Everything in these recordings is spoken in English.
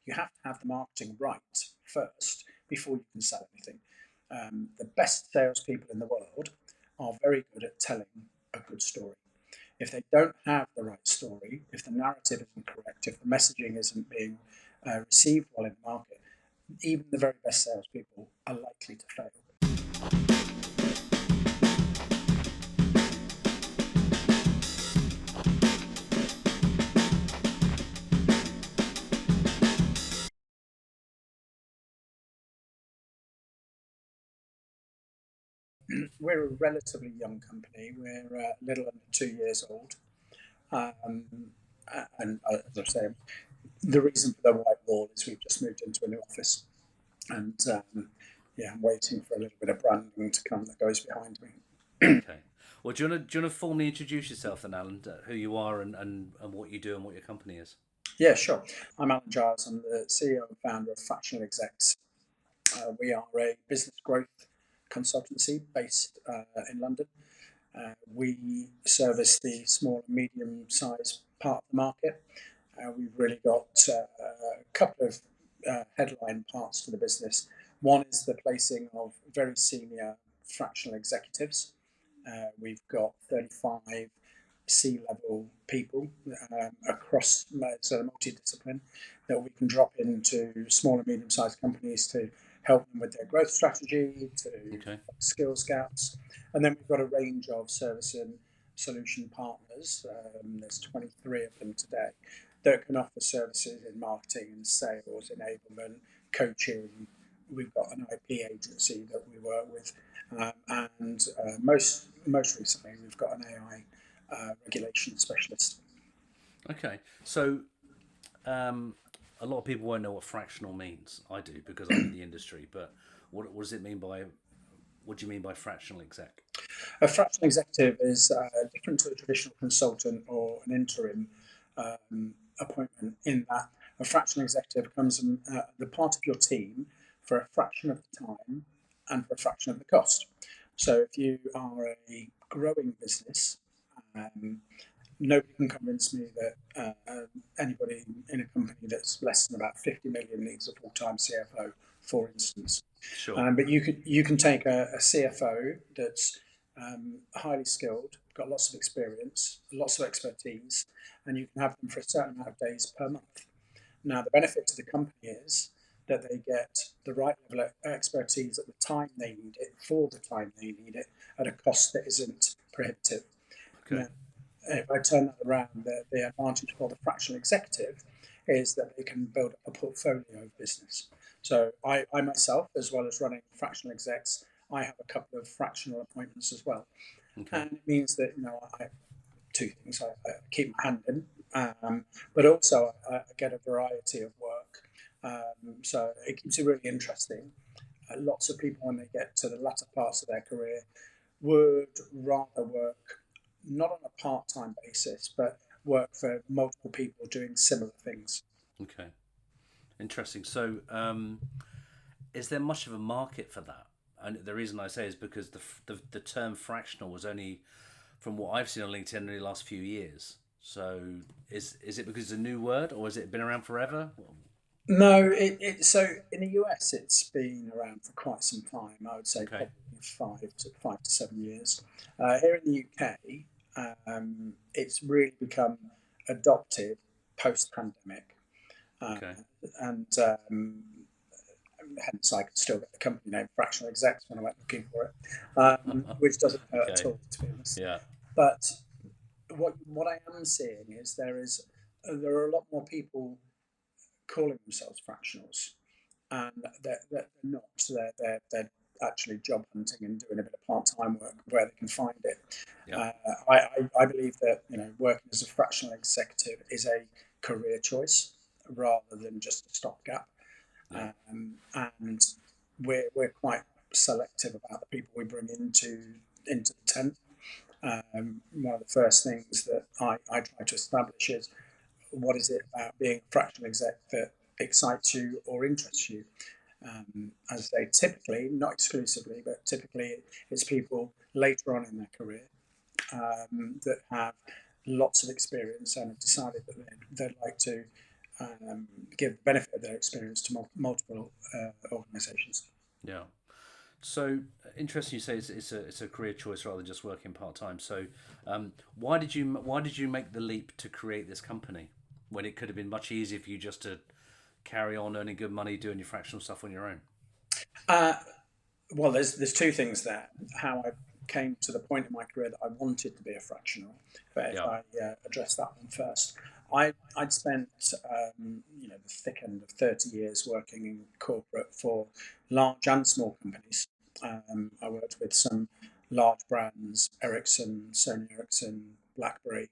you have to have the marketing right first before you can sell anything. The best salespeople in the world are very good at telling a good story. If they don't have the right story, if the narrative isn't correct, if the messaging isn't being received well in the market, even the very best salespeople are likely to fail. We're a relatively young company. We're a little under 2 years old. Um, and as I say, the reason for the white wall is we've just moved into a new office. And yeah, I'm waiting for a little bit of branding to come that goes behind me. Okay. Well, do you want to formally introduce yourself then, Alan? Who you are and what you do and what your company is? Yeah, sure. I'm Alan Giles. I'm the CEO and founder of Fractional Execs. We are a business growth consultancy based in London. We service the small and medium sized part of the market. We've really got a couple of headline parts to the business. One is the placing of very senior fractional executives. We've got 35 C-level people across sort of multidiscipline that we can drop into small and medium-sized companies to help them with their growth strategy, to Okay. skills gaps. And then we've got a range of service and solution partners. There's 23 of them today that can offer services in marketing and sales, enablement, coaching. We've got an IP agency that we work with, and most recently we've got an AI regulation specialist. Okay. So, um, a lot of people won't know what fractional means. I do because I'm in the industry. But what does it mean by? What do you mean by fractional exec? A fractional executive is different to a traditional consultant or an interim appointment in that a fractional executive becomes the part of your team for a fraction of the time and for a fraction of the cost. So if you are a growing business, um, nobody can convince me that anybody in a company that's less than about 50 million needs a full-time CFO, for instance. Sure. But you can take a CFO that's highly skilled, got lots of experience, lots of expertise, and you can have them for a certain amount of days per month. Now, the benefit to the company is that they get the right level of expertise at the time they need it, for the time they need it, at a cost that isn't prohibitive. Okay. Now, if I turn that around, the advantage for the fractional executive is that they can build a portfolio of business. So I myself, as well as running fractional execs, I have a couple of fractional appointments as well. Okay. And it means that, I two things. I keep my hand in, but also I get a variety of work. So it keeps it really interesting. Lots of people, when they get to the latter parts of their career, would rather work not on a part-time basis, but work for multiple people doing similar things. Okay. Interesting. So, is there much of a market for that? And the reason I say is because the term fractional was only, from what I've seen on LinkedIn, in the last few years. So is it because it's a new word, or has it been around forever? No, so in the US it's been around for quite some time. I would say Okay. probably 5 to 7 years. Here in the UK, it's really become adopted post-pandemic, uh, Okay. and hence I could still get the company name Fractional Execs when I went looking for it, which doesn't hurt at Okay. all, to be honest. Yeah. But what I am seeing is there are a lot more people calling themselves fractionals, and they're not. They're actually job hunting and doing a bit of part-time work where they can find it. Yeah. Uh, I believe that working as a fractional executive is a career choice rather than just a stopgap, Yeah. and we're quite selective about the people we bring into the tent. One of the first things that I try to establish is what is it about being a fractional exec that excites you or interests you. As they typically, not exclusively, but typically it's people later on in their career that have lots of experience and have decided that they'd like to give the benefit of their experience to multiple organisations. Yeah. So interesting. You say it's a career choice rather than just working part time. So why did you make the leap to create this company when it could have been much easier for you just to carry on earning good money doing your fractional stuff on your own? Uh, well, there's two things there. How I came to the point in my career that I wanted to be a fractional. But if Yeah. I address that one first, I'd spent the thick end of 30 years working in corporate for large and small companies. I worked with some large brands, Ericsson, Sony Ericsson, BlackBerry,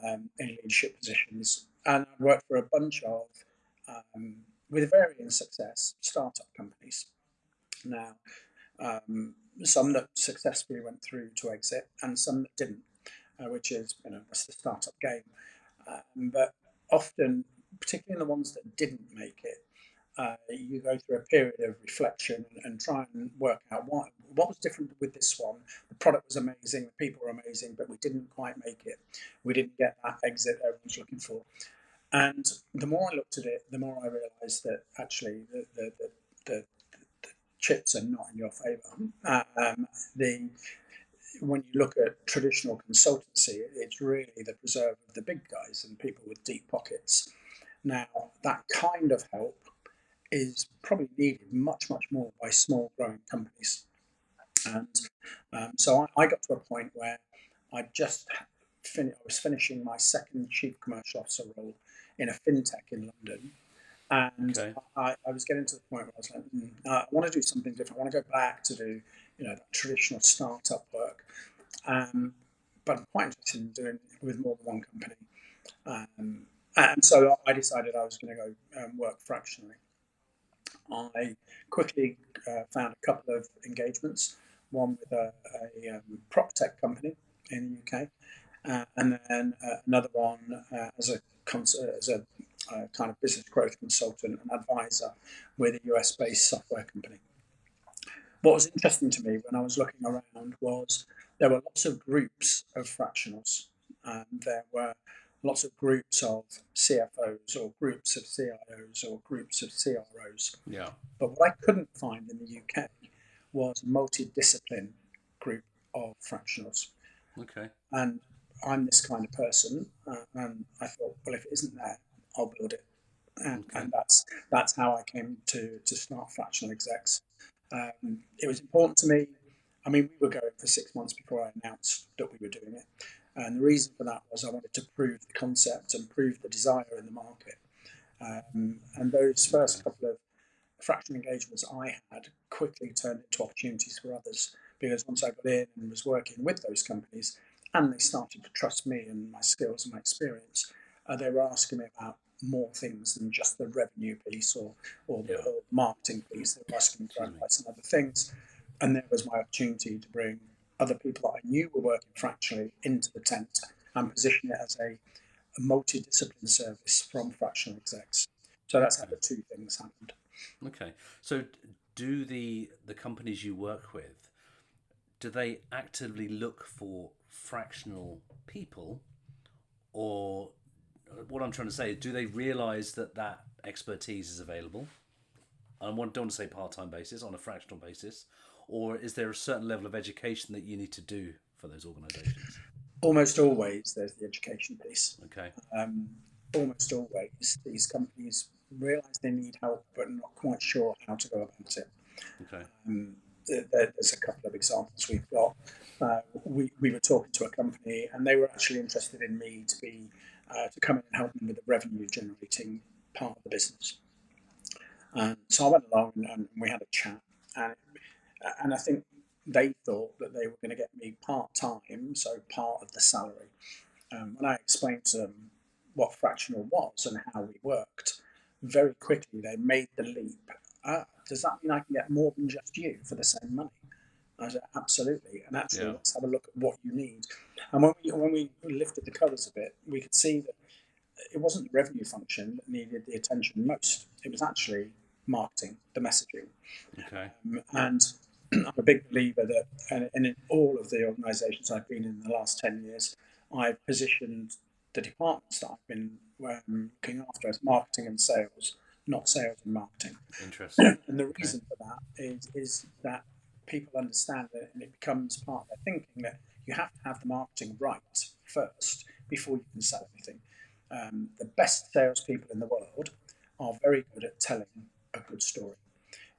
in leadership positions, and I worked for a bunch of, with varying success, startup companies. Now, some that successfully went through to exit, and some that didn't, which is that's the startup game. But often, particularly in the ones that didn't make it, you go through a period of reflection and try and work out what was different with this one. The product was amazing, the people were amazing, but we didn't quite make it. We didn't get that exit everyone's looking for. And the more I looked at it, the more I realised that actually the chips are not in your favour. The When you look at traditional consultancy, it's really the preserve of the big guys and people with deep pockets. Now, that kind of help is probably needed much, much more by small growing companies. And so I got to a point where I just I was finishing my second chief commercial officer role in a fintech in London. And Okay. I was getting to the point where I was like, I want to do something different. I want to go back to do, that traditional startup work. But I'm quite interested in doing it with more than one company. And so I decided I was going to go work fractionally. I quickly found a couple of engagements, one with a prop tech company in the UK, and then another one as a kind of business growth consultant and advisor with a US based software company. What was interesting to me when I was looking around was there were lots of groups of fractionals, and there were lots of groups of CFOs or groups of CIOs or groups of CROs. Yeah. But what I couldn't find in the UK was a multidiscipline group of fractionals. Okay. And I'm this kind of person, and I thought, well, if it isn't there, I'll build it. Okay. And that's how I came to start Fractional Execs. It was important to me. I mean, we were going for 6 months before I announced that we were doing it. And the reason for that was I wanted to prove the concept and prove the desire in the market. And those Okay. first couple of fractional engagements I had quickly turned into opportunities for others because once I got in and was working with those companies and they started to trust me and my skills and my experience, they were asking me about more things than just the revenue piece Yeah. or marketing piece. They were asking me for Excuse me. advice on other things. And there was my opportunity to bring other people that I knew were working fractionally into the tent and position it as a multidiscipline service from fractional execs. So that's how Okay. the two things happened. Okay. So do the companies you work with, do they actively look for fractional people, or what I'm trying to say is, do they realise that that expertise is available? I don't want to say part-time basis, on a fractional basis, or is there a certain level of education that you need to do for those organisations? Almost always there's the education piece. Okay. Um, Almost always these companies realise they need help but are not quite sure how to go about it. Okay. There's a couple of examples we've got. We were talking to a company and they were actually interested in me to come in and help them with the revenue generating part of the business. And so I went along and we had a chat, and I think they thought that they were going to get me part time, so part of the salary. When I explained to them what fractional was and how we worked, very quickly they made the leap. Does that mean I can get more than just you for the same money? I said, absolutely. And actually, Yeah. let's have a look at what you need. And when we lifted the covers a bit, we could see that it wasn't the revenue function that needed the attention most. It was actually marketing, the messaging. Okay. And I'm a big believer that, and in all of the organisations I've been in the last 10 years, I've positioned the departments that I've been looking after as marketing and sales, not sales and marketing. Interesting. And the Okay. reason for that is that people understand it, and it becomes part of their thinking that you have to have the marketing right first before you can sell anything. The best salespeople in the world are very good at telling a good story.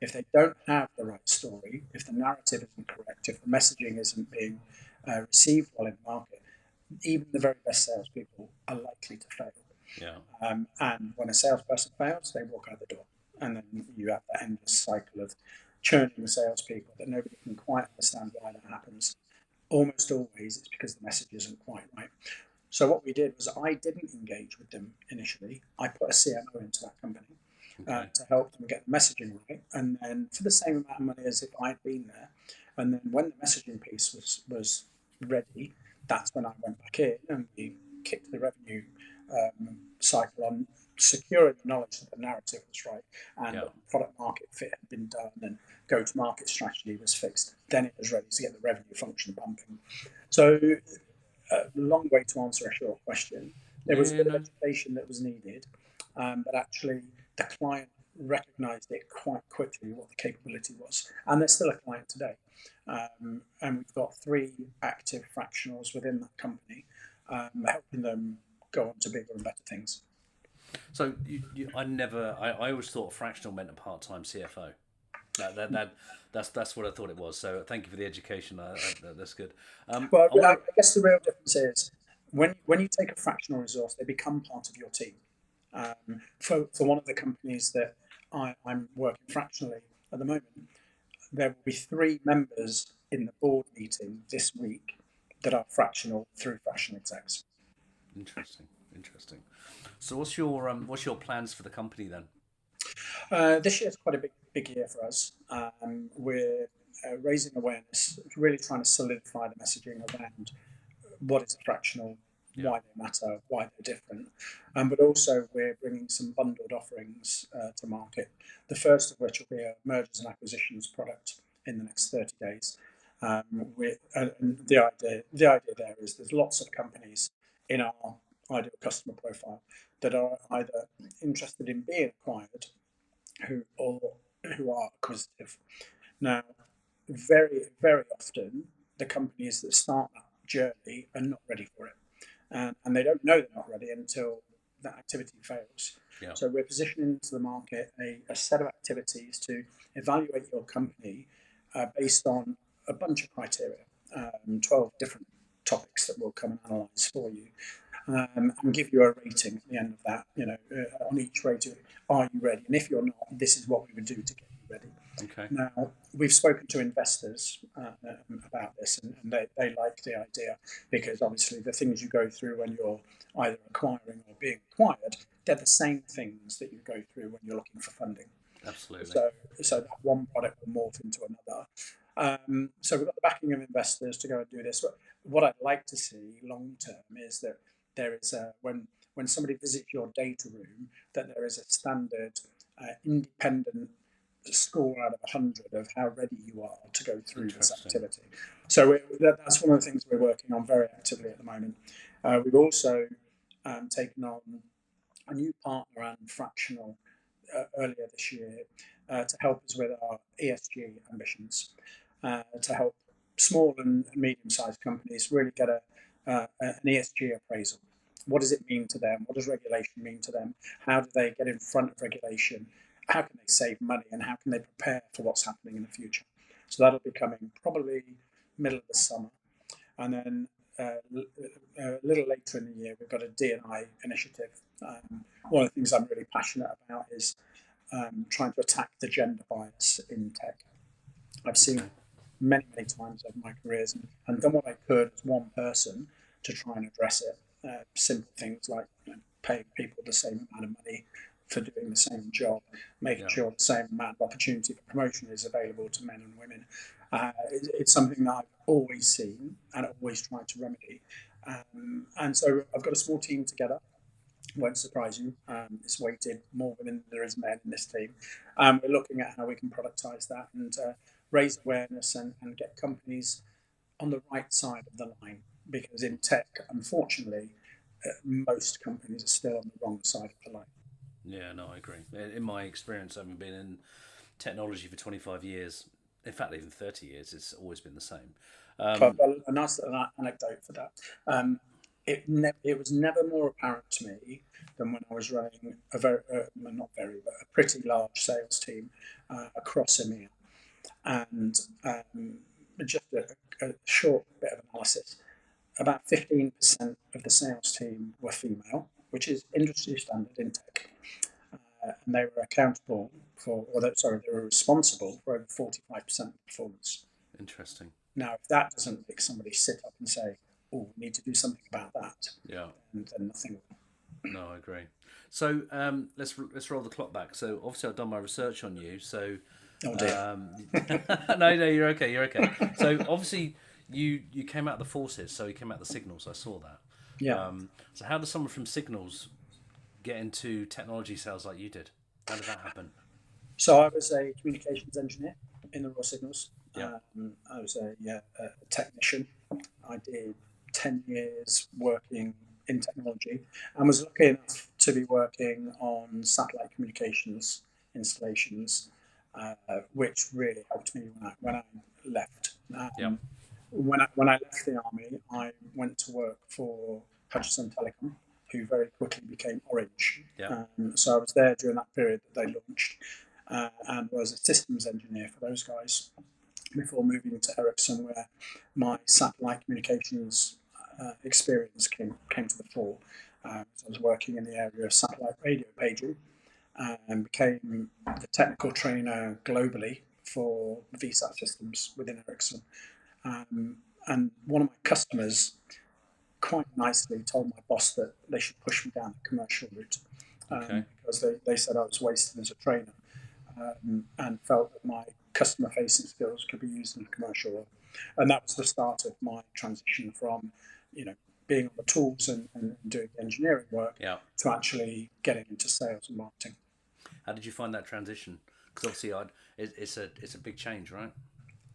If they don't have the right story, if the narrative isn't correct, if the messaging isn't being received well in the market, even the very best salespeople are likely to fail. Yeah. And when a salesperson fails, they walk out the door. And then you have that endless cycle of churning salespeople that nobody can quite understand why that happens. Almost always it's because the message isn't quite right. So what we did was I didn't engage with them initially. I put a CMO into that company Okay. to help them get the messaging right, and then for the same amount of money as if I'd been there. And then when the messaging piece was ready, that's when I went back in and we kicked the revenue cycle on, securing the knowledge that the narrative was right and Yeah. that product market fit had been done and go to market strategy was fixed. Then it was ready to get the revenue function pumping. So a long way to answer a short question. There was a Yeah. bit of No. education that was needed, but actually the client recognised it quite quickly what the capability was, and they're still a client today. And we've got 3 active fractionals within that company, helping them go on to bigger and better things. So I always thought fractional meant a part-time CFO. That's what I thought it was. So thank you for the education. That's good. Well, I want I guess the real difference is when you take a fractional resource, they become part of your team. For one of the companies that I'm working fractionally at the moment, there will be 3 members in the board meeting this week that are fractional through fractional execs. interesting. Interesting. So what's your plans for the company then? This year is quite a big year for us. We're raising awareness, really trying to solidify the messaging around what is a fractional, Yeah. why they matter, why they're different. But also, we're bringing some bundled offerings to market. The first of which will be a mergers and acquisitions product in the next 30 days. And the idea there is there's lots of companies in our ideal customer profile that are either interested in being acquired who are acquisitive. Now, very often, the companies that start that journey are not ready for it. And they don't know they're not ready until that activity fails. Yeah. So we're positioning to the market a set of activities to evaluate your company based on a bunch of criteria, 12 different topics that we'll come and analyse for you, and give you a rating at the end of that. On each rating, are you ready? And if you're not, this is what we would do to get you ready. Okay. Now, we've spoken to investors about this, and they like the idea because obviously the things you go through when you're either acquiring or being acquired, they're the same things that you go through when you're looking for funding. Absolutely. So that one product will morph into another. So we've got the backing of investors to go and do this. What I'd like to see long term is that there is when somebody visits your data room, that there is a standard independent score out of 100 of how ready you are to go through this Interesting. activity. So that's one of the things we're working on very actively at the moment. We've also taken on a new partner and fractional earlier this year to help us with our ESG ambitions, to help small and medium-sized companies really get an ESG appraisal. What does it mean to them? What does regulation mean to them? How do they get in front of regulation? How can they save money? And how can they prepare for what's happening in the future? So that'll be coming probably middle of the summer. And then a little later in the year, we've got a D&I initiative. One of the things I'm really passionate about is trying to attack the gender bias in tech. I've seen Okay. it many times over my careers and done what I could as one person to try and address it. Simple things like paying people the same amount of money for doing the same job, making Yeah. sure the same amount of opportunity for promotion is available to men and women. It's something that I've always seen and always tried to remedy. And so I've got a small team together. Won't surprise you. It's weighted more women than there is men in this team. We're looking at how we can productize that and raise awareness and get companies on the right side of the line. Because in tech, unfortunately, most companies are still on the wrong side of the line. Yeah, no, I agree. In my experience, having been in technology for 25 years, in fact, even 30 years, it's always been the same. I've Um, got a nice little anecdote for that. Um, it was never more apparent to me than when I was running a very, well, not very, but a pretty large sales team across EMEA. And just a short bit of analysis, about 15% of the sales team were female, which is industry standard in tech. And they were accountable for, they were responsible for over 45% of performance. Interesting. Now, if that doesn't make somebody sit up and say, "Oh, we need to do something about that," Yeah. then nothing will. No, I agree. So let's roll the clock back. So obviously I've done my research on you. So Oh dear. um, no, you're okay. You're okay. So obviously you came out of the forces. So you came out of the signals. I saw that. Yeah. So how does someone from signals get into technology sales like you did? How did that happen? So I was a communications engineer in the Royal Signals. Yeah. I was a technician. I did 10 years working in technology and was lucky enough to be working on satellite communications installations, which really helped me when I left. Yeah. When I left the army, I went to work for Hutchison Telecom, who very quickly became Orange. Yeah. So I was there during that period that they launched, and was a systems engineer for those guys before moving to Ericsson, where my satellite communications experience came to the fore. So I was working in the area of satellite radio paging and became the technical trainer globally for VSAT systems within Ericsson. And one of my customers quite nicely told my boss that they should push me down the commercial route, Okay. because they said I was wasted as a trainer, and felt that my customer facing skills could be used in a commercial role. And that was the start of my transition from, you know, being on the tools and doing engineering work Yeah. to actually getting into sales and marketing. How did you find that transition? Because obviously it's a big change, right?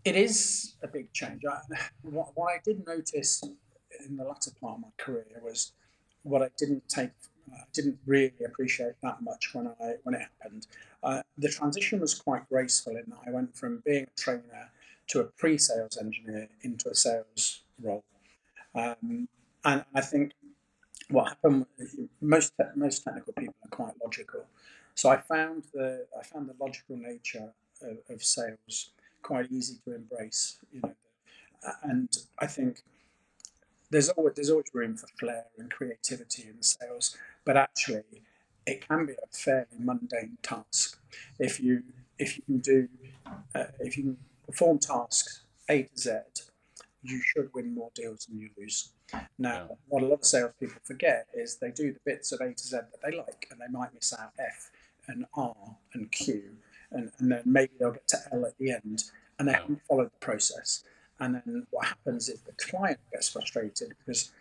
It is a big change. What I did notice in the latter part of my career was what I didn't really appreciate that much when it happened. The transition was quite graceful in that I went from being a trainer to a pre-sales engineer into a sales role, and I think what happened. Most technical people are quite logical, so I found the logical nature of sales quite easy to embrace. And I think there's always room for flair and creativity in sales, but actually it can be a fairly mundane task if you can do if you can perform tasks A to Z. You should win more deals than you lose. Now, Yeah. what a lot of salespeople forget is they do the bits of A to Z that they like, and they might miss out F and R and Q, and then maybe they'll get to L at the end, and they Yeah. haven't followed the process. And then what happens is the client gets frustrated because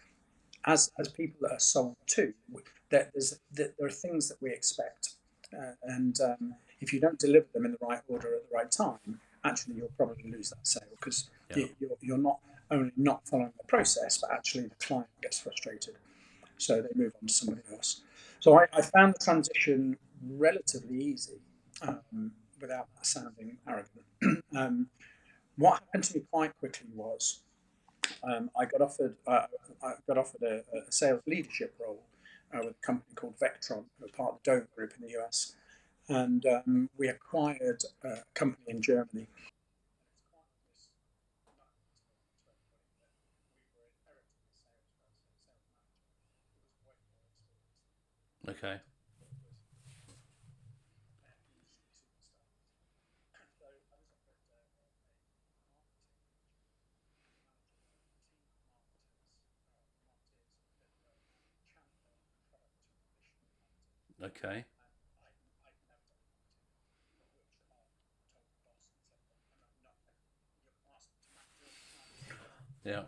as people that are sold to, there are things that we expect, and if you don't deliver them in the right order at the right time, actually you'll probably lose that sale because Yeah. you're not only not following the process, but actually the client gets frustrated, so they move on to somebody else. So I found the transition relatively easy, without that sounding arrogant. What happened to me quite quickly was I got offered a sales leadership role with a company called Vectron, who are part of the Dover Group in the US, and we acquired a company in Germany. Okay. Okay. Yeah.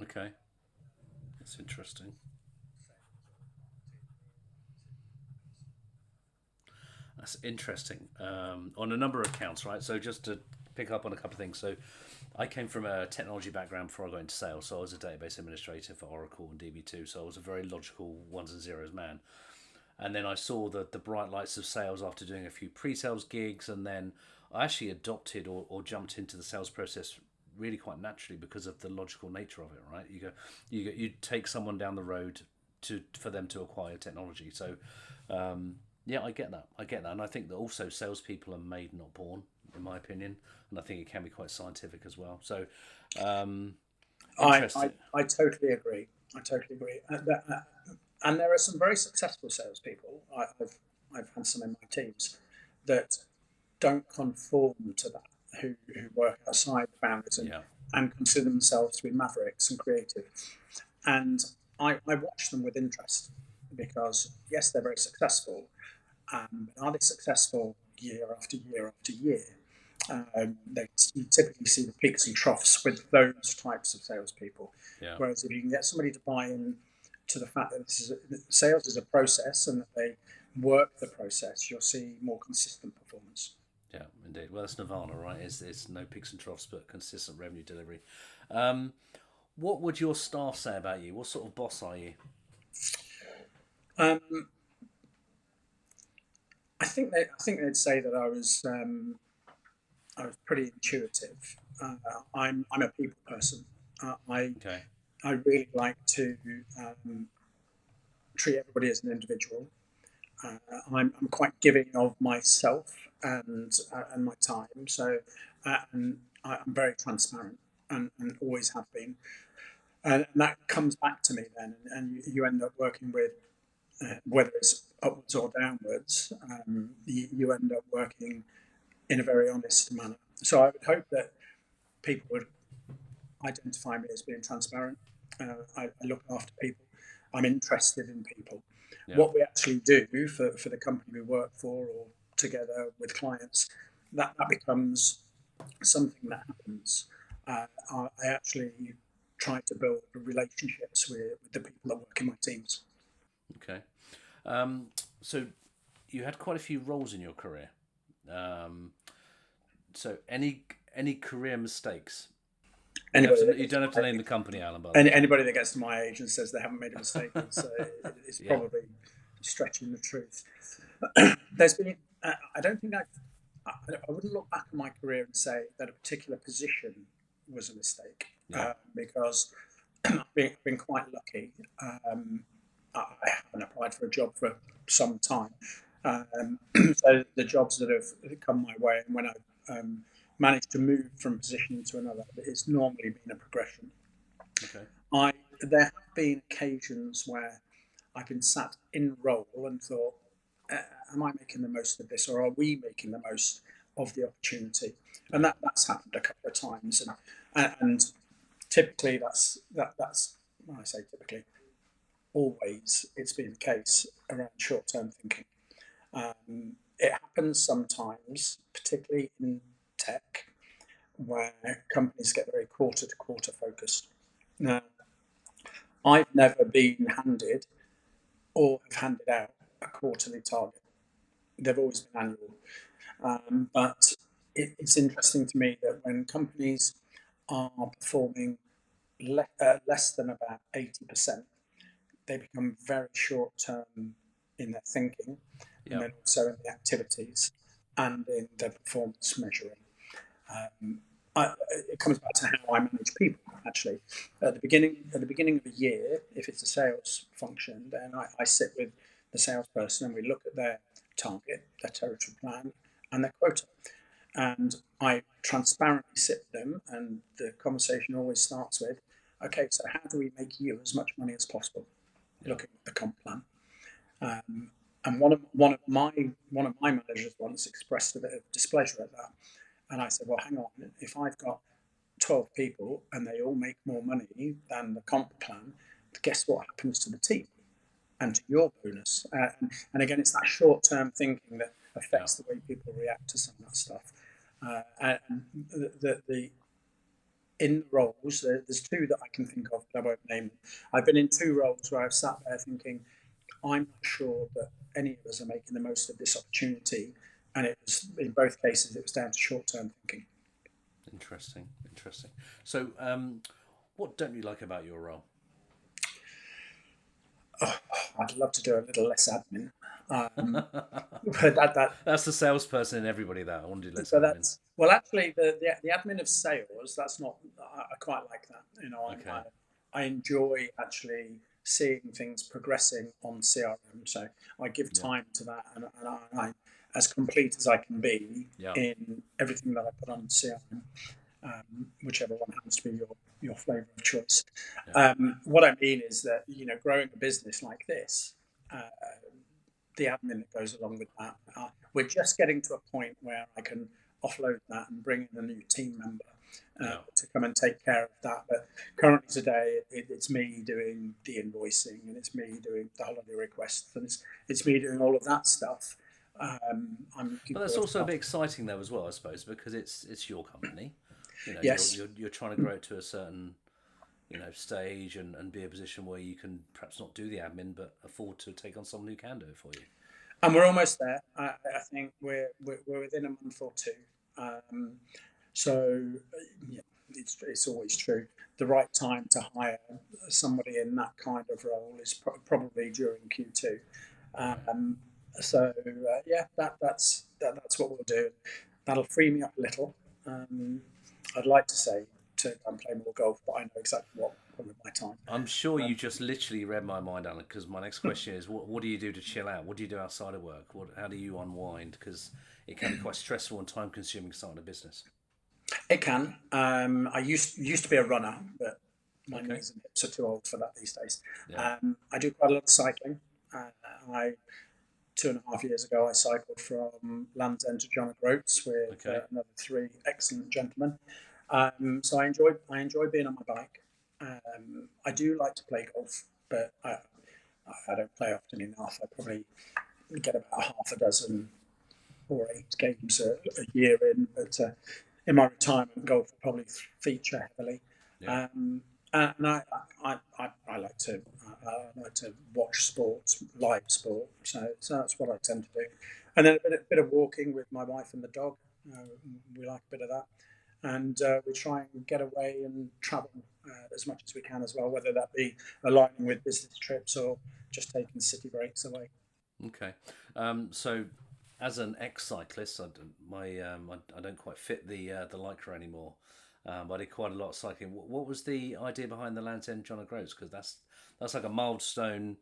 Okay, that's interesting. That's interesting. On a number of counts, right? So just to pick up on a couple of things. So I came from a technology background before I got into sales. So I was a database administrator for Oracle and DB2. So I was a very logical ones and zeros man. And then I saw the bright lights of sales after doing a few pre-sales gigs, and then I actually adopted or jumped into the sales process really quite naturally because of the logical nature of it. Right? You take someone down the road to for them to acquire technology. So yeah, I get that. I get that, and I think that also salespeople are made, not born, in my opinion, and I think it can be quite scientific as well. So um, interesting. I totally agree. I totally agree. And there are some very successful salespeople. I've had some in my teams that don't conform to that, who work outside the boundaries Yeah, and consider themselves to be mavericks and creative. And I watch them with interest because, yes, they're very successful. But are they successful year after year after year? You typically see the peaks and troughs with those types of salespeople. yeah. Whereas if you can get somebody to buy in to the fact that sales is a process and that they work the process, you'll see more consistent performance. Yeah, indeed. Well, that's Nirvana, right? It's no peaks and troughs, but consistent revenue delivery. Um, what would your staff say about you? What sort of boss are you? Um, I think they'd say that I was pretty intuitive. I'm a people person. I Okay. I really like to um, treat everybody as an individual. I'm quite giving of myself and my time. So and I'm very transparent and always have been. And that comes back to me then, and you end up working with whether it's upwards or downwards. You end up working in a very honest manner. So I would hope that people would identify me as being transparent. I look after people. I'm interested in people. Yeah. What we actually do for the company we work for or together with clients, that becomes something that happens. I actually try to build relationships with the people that work in my teams. Okay. Um, so you had quite a few roles in your career. Um, so any career mistakes? Anybody that You gets don't to have to my name the company, Alan. By the way. anybody that gets to my age and says they haven't made a mistake is Yeah. probably stretching the truth. There's been I don't think I wouldn't look back on my career and say that a particular position was a mistake Yeah. because I've been quite lucky. I haven't applied for a job for some time. So the jobs that have come my way and when I've managed to move from position to another, it's normally been a progression. Okay. There have been occasions where I've been sat in role and thought, am I making the most of this, or are we making the most of the opportunity? And Yeah. that's happened a couple of times, and typically that's when I say typically, always it's been the case around short term thinking. It happens sometimes, particularly in tech, where companies get very quarter to quarter focused. Now, I've never been handed or have handed out a quarterly target. They've always been annual. But it's interesting to me that when companies are performing less than about 80%, they become very short term in their thinking and Yeah. then also in the activities and in the performance measuring. Um, it comes back to how I manage people. Actually, at the beginning of the year, if it's a sales function, then I sit with the salesperson and we look at their target, their territory plan, and their quota. And I transparently sit with them, and the conversation always starts with, "Okay, so how do we make you as much money as possible?" Yeah. Looking at the comp plan. Um, and one of my managers once expressed a bit of displeasure at that. And I said, well, hang on, if I've got 12 people and they all make more money than the comp plan, guess what happens to the team and to your bonus? And again, it's that short term thinking that Yeah. affects the way people react to some of that stuff. And the in the roles, there's two that I can think of, but I won't name them. I've been in two roles where I've sat there thinking, I'm not sure that any of us are making the most of this opportunity. And it was, in both cases, it was down to short term thinking. Interesting, interesting. So, what don't you like about your role? Oh, I'd love to do a little less admin. Um, but That's the salesperson in everybody. That I want to do less but admin. that's well, actually, the admin of sales. That's not. I quite like that. Okay. I enjoy actually seeing things progressing on CRM. So I give Yeah. time to that, and as complete as I can be Yeah. in everything that I put on CRM, whichever one happens to be your flavour of choice. Yeah. What I mean is that growing a business like this. Uh, the admin that goes along with that. We're just getting to a point where I can offload that and bring in a new team member Yeah. to come and take care of that. But currently today, it's me doing the invoicing and it's me doing the holiday requests and it's me doing all of that stuff. I'm looking But that's forward to also a bit starting. exciting though as well, I suppose, because it's your company. You know, Yes, you're trying to grow it to a certain stage and be a position where you can perhaps not do the admin but afford to take on someone who can do it for you. and we're almost there. I think we're within a month or two. Um, So, yeah, it's always true. The right time to hire somebody in that kind of role is probably during Q2. Right. Um, yeah, that's what we'll do. That'll free me up a little. Um, I'd like to say to go and play more golf, but I know exactly what with my time. I'm sure you Um, just literally read my mind, Alan. Because my next question is, what do you do to chill out? What do you do outside of work? How do you unwind? Because it can be quite stressful and time consuming starting a business. it can. I used to be a runner, but my Okay. knees and hips are too old for that these days. Yeah. I do quite a lot of cycling. I 2.5 years ago, I cycled from Land's End to John O'Groats with Okay. another three excellent gentlemen. So I enjoy being on my bike. I do like to play golf, but I don't play often enough. I probably get about half a dozen or 8 games a year in. But in my retirement, golf will probably feature heavily. Yeah. Um, and I like to watch sports, live sport. So that's what I tend to do. And then a bit of walking with my wife and the dog. Uh, we like a bit of that, and we try and get away and travel as much as we can as well, whether that be aligning with business trips or just taking city breaks away. Okay. So, as an ex-cyclist, I don't quite fit the lycra anymore. But I did quite a lot of cycling. What was the idea behind the Land's End John O'Groats? Because that's like a milestone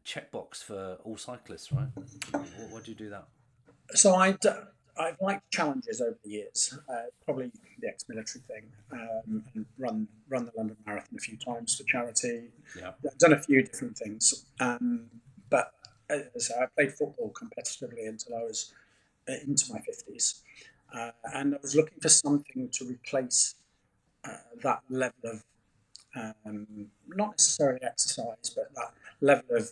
checkbox for all cyclists, right? Why do you do that? So I've liked challenges over the years. Probably the ex-military thing, and run the London Marathon a few times for charity. Yeah. I've done a few different things, but so I played football competitively until I was into my 50s, and I was looking for something to replace that level of not necessarily exercise, but that level of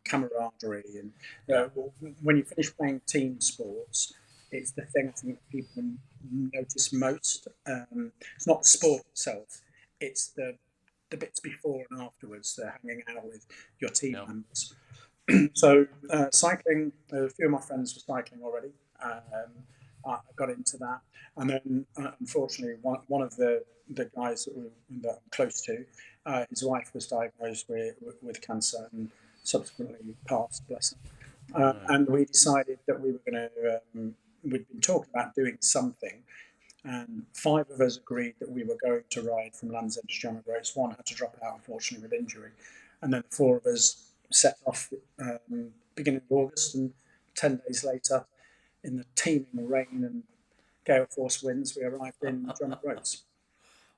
camaraderie. And Yeah. when you finish playing team sports, it's the thing I think that people notice most. It's not the sport itself; it's the bits before and afterwards. They're hanging out with your team Yeah. members. So cycling, a few of my friends were cycling already. I got into that, and then unfortunately, one of the guys that I'm close to, his wife was diagnosed with cancer and subsequently passed. Bless her. No. And we decided that we were going to. We'd been talking about doing something, and five of us agreed that we were going to ride from Land's End to John O'Groats. One had to drop out, unfortunately, with injury. And then the four of us set off beginning of August. And 10 days later, in the teeming rain and gale force winds, we arrived in John O'Groats.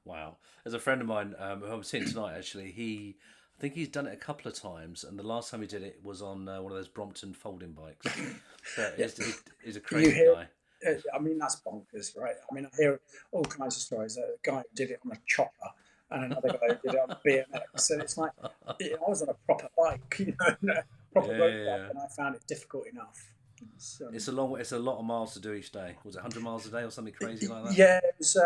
Wow. There's a friend of mine who I'm seeing tonight. Actually, I think he's done it a couple of times, and the last time he did it was on one of those Brompton folding bikes. But Yeah. he's a You crazy hear, guy. I mean, that's bonkers, right? I mean, I hear all kinds of stories. A guy who did it on a chopper and another guy who did it on a BMX. And it's like, I was on a proper bike, a proper Yeah, road yeah, bike, yeah. and I found it difficult enough. It's, It's a long. It's a lot of miles to do each day. Was it 100 miles a day or something crazy like that? yeah, it was,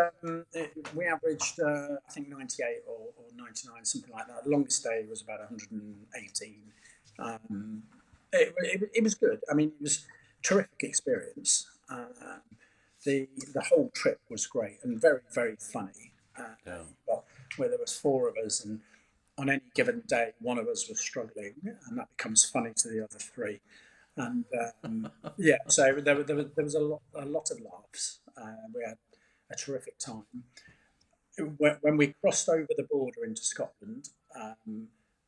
we averaged, I think, 98 or 99, something like that. The longest day was about 118. Um, it was good. I mean, it was a terrific experience. The whole trip was great and very, very funny. Yeah. But where there was four of us, and on any given day, one of us was struggling, and that becomes funny to the other three. And yeah, so there was a lot of laughs. We had a terrific time. When we crossed over the border into Scotland,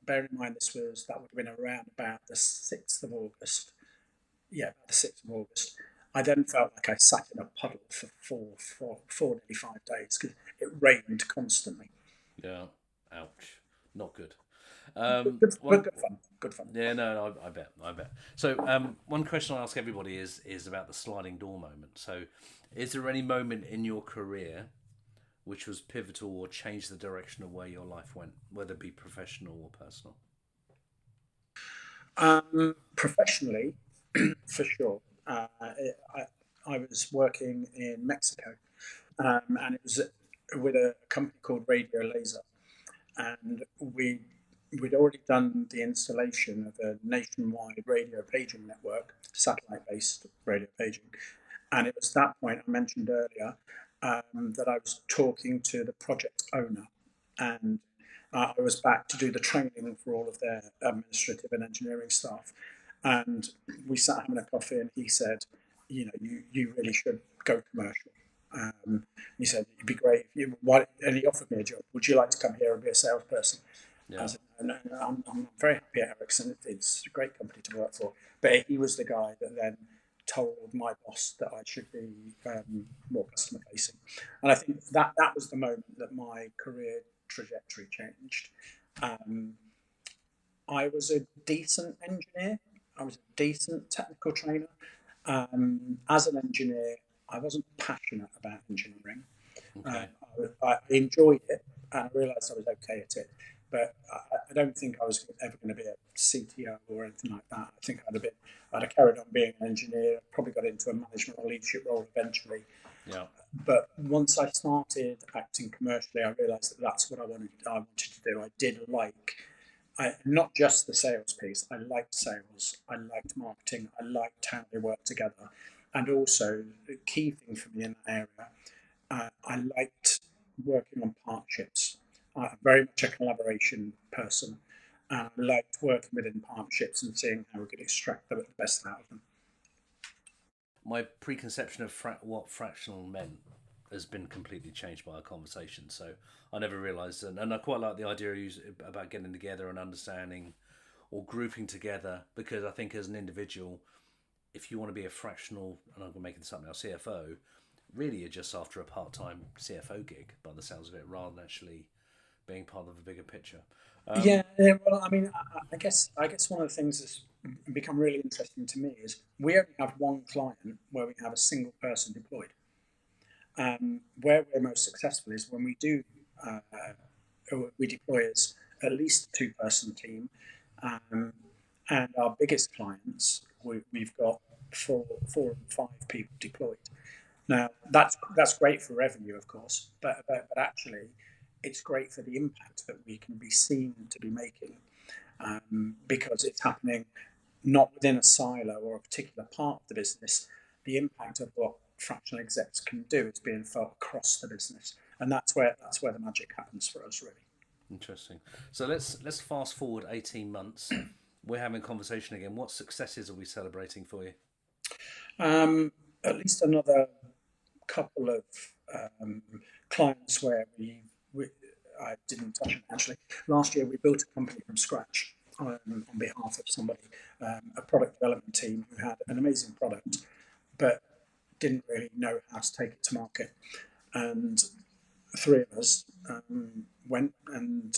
bear in mind that would have been around about the 6th of August. Yeah, about the 6th of August. I then felt like I sat in a puddle for nearly 5 days because it rained constantly. Yeah. Ouch. Not good. But One. good fun. Good fun. Yeah, no, I bet, I bet. So, one question I ask everybody is about the sliding door moment. So, is there any moment in your career which was pivotal or changed the direction of where your life went, whether it be professional or personal? Professionally, for sure. I was working in Mexico, and it was with a company called Radio Laser, and we'd already done the installation of a nationwide radio paging network, satellite-based radio paging, and it was that point I mentioned earlier that I was talking to the project owner, and I was back to do the training for all of their administrative and engineering staff. And we sat having a coffee, and he said, "You know, you really should go commercial." He said, "It'd be great if you." And he offered me a job. Would you like to come here and be a salesperson? I Yeah. said, no, I'm very happy at Ericsson. It's a great company to work for. But he was the guy that then told my boss that I should be more customer facing. And I think that was the moment that my career trajectory changed. Um, I was a decent engineer. I was a decent technical trainer. As an engineer, I wasn't passionate about engineering. Okay. I enjoyed it, and I realised I was okay at it. But I don't think I was ever going to be a CTO or anything like that. I think I'd have carried on being an engineer. Probably got into a management or leadership role eventually. Yeah. But once I started acting commercially, I realised that that's what I wanted to do. I did like, not just the sales piece. I liked sales. I liked marketing. I liked how they work together, and also the key thing for me in that area, I liked working on partnerships. I'm very much a collaboration person. And I liked working within partnerships and seeing how we could extract the best out of them. My preconception of what fractional meant has been completely changed by our conversation. So I never realised, and I quite like the idea about getting together and understanding or grouping together, because I think as an individual, if you want to be a fractional, and I'm making this up now, CFO, really you're just after a part-time CFO gig by the sounds of it, rather than actually being part of a bigger picture. Yeah, yeah, well, I mean, I guess one of the things that's become really interesting to me is we only have one client where we have a single person deployed. Where we're most successful is when uh, we deploy as at least a two-person team, um, and our biggest clients we've got four and five people deployed. Now that's great for revenue, of course, but actually, it's great for the impact that we can be seen to be making, because it's happening not within a silo or a particular part of the business. The impact of what fractional execs can do is being felt across the business, and that's where the magic happens for us, really. Interesting. So let's fast forward 18 months. We're having a conversation again. What successes are we celebrating for you? At least another couple of um, clients where we I didn't touch on actually. Last year we built a company from scratch on behalf of somebody, a product development team who had an amazing product, but didn't really know how to take it to market. And three of us went and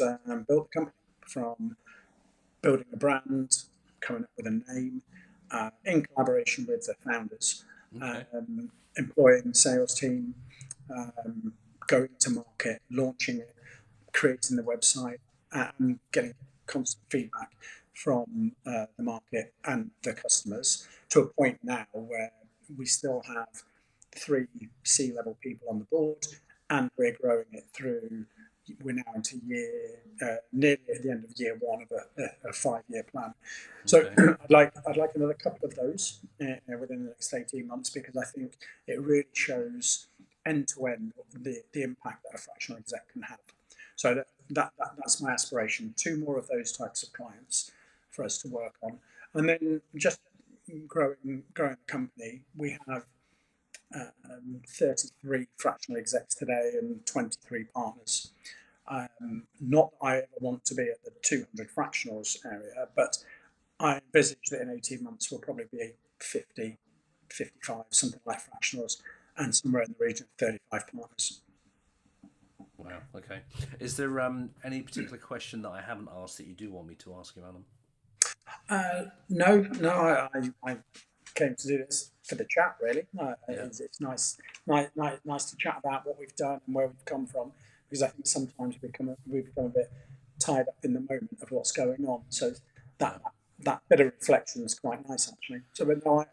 built a company from building a brand, coming up with a name, in collaboration with the founders, Okay. employing the sales team, um, going to market, launching it, creating the website, and getting constant feedback from the market and the customers. to a point now where we still have 3 C-level people on the board, and we're growing it through. We're now into nearly at the end of year 1 of a 5-year plan. So Okay. I'd like another couple of those within the next 18 months, because I think it really shows end to end the impact that a fractional exec can have. So that's my aspiration. 2 more of those types of clients for us to work on, and then just growing the company. We have 33 fractional execs today and 23 partners. Not that I ever want to be at the 200 fractionals area, but I envisage that in 18 months we'll probably be 50, 55, something like fractionals, and somewhere in the region of 35 partners. Wow. Okay. Is there any particular question that I haven't asked that you do want me to ask you, Alan? No, I came to do this for the chat, really. Yeah. It's nice to chat about what we've done and where we've come from, because I think sometimes we become a bit tied up in the moment of what's going on. So that Yeah. that bit of reflection is quite nice, actually. So, but no,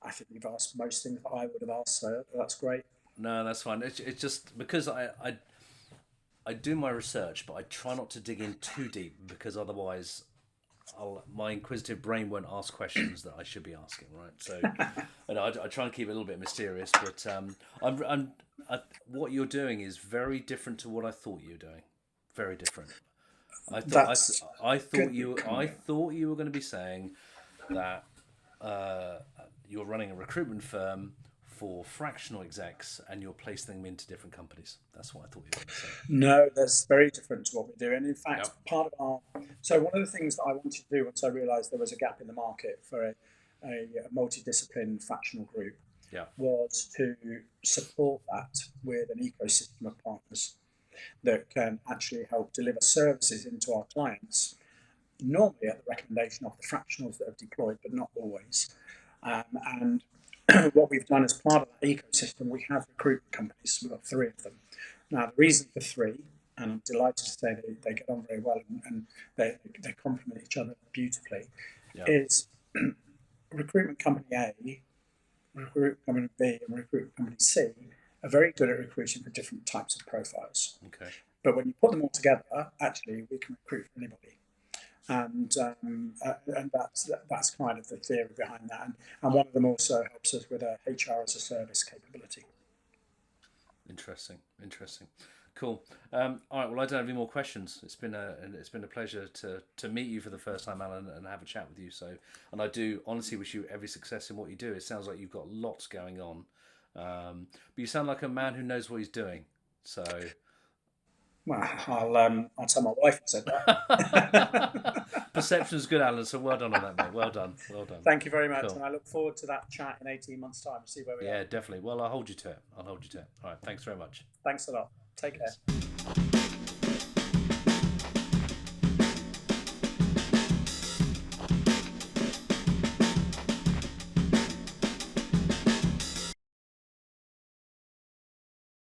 I think you've asked most things that I would have asked, so that's great. No, that's fine. It's just because I do my research, but I try not to dig in too deep because otherwise my inquisitive brain won't ask questions that I should be asking, right? So, I try and keep it a little bit mysterious, but what you're doing is very different to what I thought you were doing. Very different. I thought That's I thought good. you I thought you were going to be saying that uh, you're running a recruitment firm for fractional execs and you're placing them into different companies. That's what I thought you were going to say. No, that's very different to what we do. And in fact, Yep. part of so one of the things that I wanted to do once I realised there was a gap in the market for a multidiscipline fractional group Yeah. was to support that with an ecosystem of partners that can actually help deliver services into our clients, normally at the recommendation of the fractionals that have deployed, but not always. And what we've done as part of that ecosystem, we have recruitment companies. We've got 3 of them. Now, the reason for 3, and I'm delighted to say that they get on very well and they complement each other beautifully, Yeah. is recruitment company A, recruitment company B, and recruitment company C are very good at recruiting for different types of profiles. Okay. But when you put them all together, actually, we can recruit for anybody. And that's kind of the theory behind that. And one of them also helps us with a HR as a service capability. Interesting. Cool. All right. Well, I don't have any more questions. It's been a pleasure to meet you for the first time, Alan, and have a chat with you. So, and I do honestly wish you every success in what you do. It sounds like you've got lots going on, but you sound like a man who knows what he's doing. So, Well, I'll tell my wife who said that. perception's good, Alan. So well done on that, mate. Well done. Thank you very much, Cool. and I look forward to that chat in 18 months' time to see where we are. Yeah, definitely. Well, I'll hold you to it. All right. Thanks very much. Thanks a lot. Take care. Cheers.